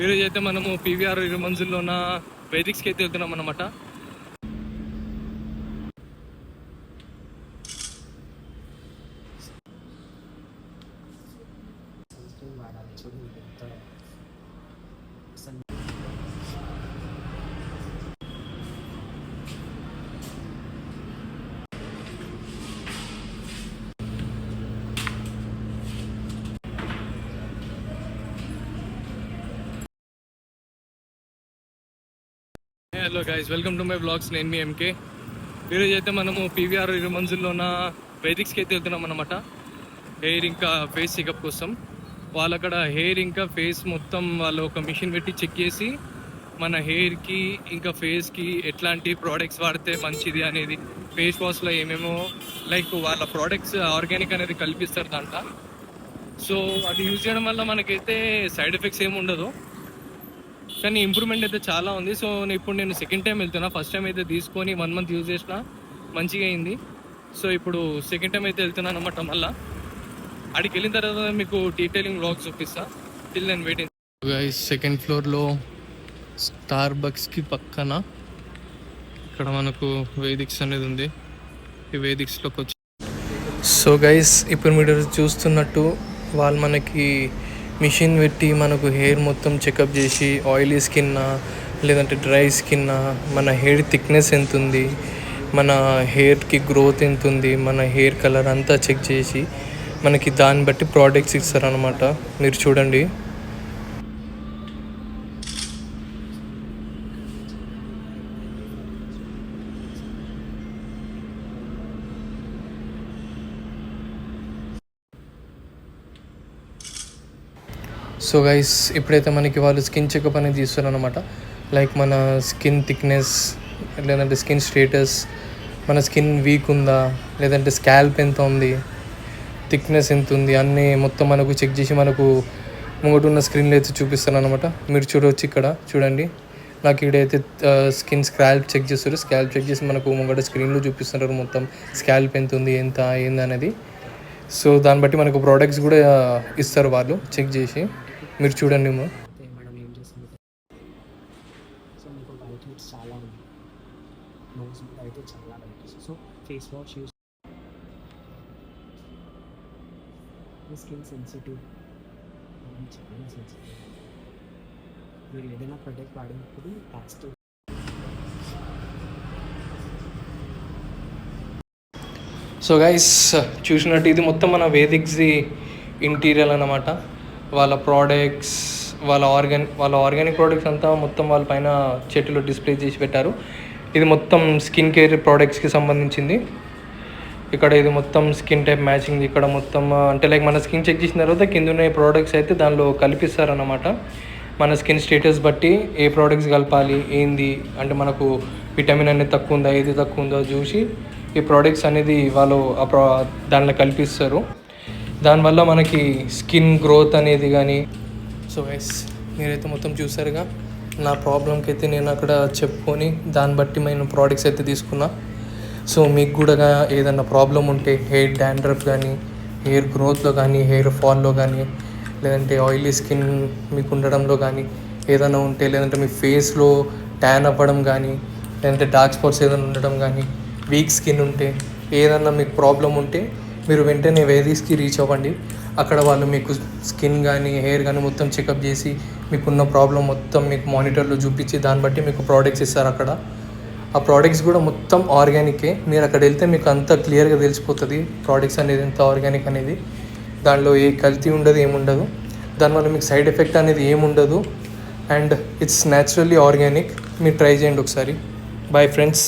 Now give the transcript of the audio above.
ఈరోజు అయితే మనము పీవీఆర్ మంజుల్లో ఉన్న వేదిక్స్కి అయితే వెళ్తున్నాం అనమాట. Hello guys, welcome to my blogs. నేను మీ ఎంకే. ఈరోజు అయితే మనము పీవీఆర్ మంజుల్లో ఉన్న వేదిక్స్కి అయితే వెళ్తున్నాం అనమాట. హెయిర్ ఇంకా ఫేస్ చెకప్ కోసం. వాళ్ళు అక్కడ హెయిర్ ఇంకా ఫేస్ మొత్తం వాళ్ళు ఒక మిషన్ పెట్టి చెక్ చేసి మన హెయిర్కి ఇంకా ఫేస్కి ఎట్లాంటి ప్రోడక్ట్స్ వాడితే మంచిది అనేది, ఫేస్ వాష్లో ఏమేమో లైక్ వాళ్ళ ప్రోడక్ట్స్ ఆర్గానిక్ అనేది కల్పిస్తారు దాంట్లో. సో అది యూజ్ చేయడం వల్ల మనకైతే సైడ్ ఎఫెక్ట్స్ ఏమి ఉండదు, కానీ ఇంప్రూవ్మెంట్ అయితే చాలా ఉంది. సో ఇప్పుడు నేను సెకండ్ టైం వెళ్తున్నా. ఫస్ట్ టైం అయితే తీసుకొని 1 month యూజ్ చేసిన, మంచిగా అయింది. సో ఇప్పుడు సెకండ్ టైం అయితే వెళ్తున్నాను అనమాట. మళ్ళీ అడికి వెళ్ళిన తర్వాత మీకు డీటెయిలింగ్ వ్లాగ్ చూపిస్తా. టిల్ నేను వెయిటింగ్. గైస్, సెకండ్ ఫ్లోర్లో స్టార్ బక్స్కి పక్కన ఇక్కడ మనకు వేదిక్స్ అనేది ఉంది. ఈ వేదిక్స్లోకి వచ్చి సో గైస్, ఇప్పుడు మీరు చూస్తున్నట్టు వాళ్ళు మనకి మిషన్ పెట్టి మనకు హెయిర్ మొత్తం చెకప్ చేసి ఆయిలీ స్కిన్నా లేదంటే డ్రై స్కిన్నా, మన హెయిర్ థిక్నెస్ ఎంత ఉంది, మన హెయిర్కి గ్రోత్ ఎంత ఉంది, మన హెయిర్ కలర్ అంతా చెక్ చేసి మనకి దాన్ని బట్టి ప్రోడక్ట్స్ ఇస్తారనమాట. మీరు చూడండి. సో గైస్, ఇప్పుడైతే మనకి వాళ్ళు స్కిన్ చెకప్ అనేది తీస్తున్నారు అనమాట. లైక్ మన స్కిన్ థిక్నెస్ లేదంటే స్కిన్ స్టేటస్, మన స్కిన్ వీక్ ఉందా లేదంటే స్కాల్ప్ ఎంత ఉంది, థిక్నెస్ ఎంత ఉంది అన్నీ మొత్తం మనకు చెక్ చేసి మనకు ముంగట ఉన్న స్క్రీన్లో అయితే చూపిస్తాను అనమాట. మీరు చూడవచ్చు, ఇక్కడ చూడండి. నాకు ఇక్కడైతే స్కిన్ స్కాల్ప్ చెక్ చేస్తారు. స్కాల్ప్ చెక్ చేసి మనకు ముంగట స్క్రీన్లో చూపిస్తున్నారు మొత్తం స్కాల్ప్ ఎంత ఉంది, ఎంత ఏంది అనేది. సో దాన్ని బట్టి మనకు ప్రోడక్ట్స్ కూడా ఇస్తారు వాళ్ళు చెక్ చేసి. మీరు చూడండి. మేడం ఏం చేస్తుంది, సో మీకు వైట్ హెడ్స్ చాలా ఉంది, నోస్ మీద అయితే చాలా white. So face wash use, మీ స్కిన్ సెన్సిటివ్, చాలా సెన్సిటివ్. మీరు ఏదైనా ప్రొడక్ట్ వాడినప్పుడు ప్లాస్టిక్. సో గైస్, చూసినట్టు ఇది మొత్తం మన వేదిక్స్ది ఇంటీరియర్ అన్నమాట. వాళ్ళ ప్రోడక్ట్స్, వాళ్ళ ఆర్గానిక్ ప్రోడక్ట్స్ అంతా మొత్తం వాళ్ళ పైన చెట్టులో డిస్ప్లే చేసి పెట్టారు. ఇది మొత్తం స్కిన్ కేర్ ప్రోడక్ట్స్కి సంబంధించింది. ఇక్కడ ఇది మొత్తం స్కిన్ టైప్ మ్యాచింగ్. ఇక్కడ మొత్తం అంటే లైక్ మన స్కిన్ చెక్ చేసిన తర్వాత కింద ఉన్న ప్రోడక్ట్స్ అయితే దానిలో కల్పిస్తారన్నమాట. మన స్కిన్ స్టేటస్ బట్టి ఏ ప్రోడక్ట్స్ కలపాలి ఏంది అంటే మనకు విటమిన్ అనేది తక్కువ ఉందా, ఏది తక్కువ ఉందో చూసి ఈ ప్రోడక్ట్స్ అనేది వాళ్ళు దానిలో కల్పిస్తారు. దానివల్ల మనకి స్కిన్ గ్రోత్ అనేది కానీ. సో గైస్, మీరైతే మొత్తం చూసారుగా. నా ప్రాబ్లంకి అయితే నేను అక్కడ చెప్పుకొని దాన్ని బట్టి నేను ప్రోడక్ట్స్ అయితే తీసుకున్నా. సో మీకు కూడా ఏదైనా ప్రాబ్లం ఉంటే హెయిర్ డాండ్రఫ్ కానీ, హెయిర్ గ్రోత్లో కానీ, హెయిర్ ఫాల్లో కానీ, లేదంటే ఆయిలీ స్కిన్ మీకు ఉండడంలో కానీ ఏదైనా ఉంటే, లేదంటే మీ ఫేస్లో ట్యాన్ అవ్వడం కానీ, లేదంటే డార్క్ స్పాట్స్ ఏదైనా ఉండడం కానీ, వీక్ స్కిన్ ఉంటే, ఏదన్నా మీకు ప్రాబ్లం ఉంటే మీరు వెంటనే వేదిక్స్కి రీచ్ అవ్వండి. అక్కడ వాళ్ళు మీకు స్కిన్ కానీ హెయిర్ కానీ మొత్తం చెకప్ చేసి మీకున్న ప్రాబ్లం మొత్తం మీకు మానిటర్లో చూపించి దాన్ని బట్టి మీకు ప్రోడక్ట్స్ ఇస్తారు అక్కడ. ఆ ప్రోడక్ట్స్ కూడా మొత్తం ఆర్గానికే. మీరు అక్కడ వెళ్తే మీకు అంత క్లియర్గా తెలిసిపోతుంది ప్రోడక్ట్స్ అనేది ఎంత ఆర్గానిక్ అనేది. దానిలో ఏ కల్తీ ఉండదు, ఏముండదు. దానివల్ల మీకు సైడ్ ఎఫెక్ట్ అనేది ఏముండదు. And it's naturally organic. మీరు ట్రై చేయండి ఒకసారి. Bye friends.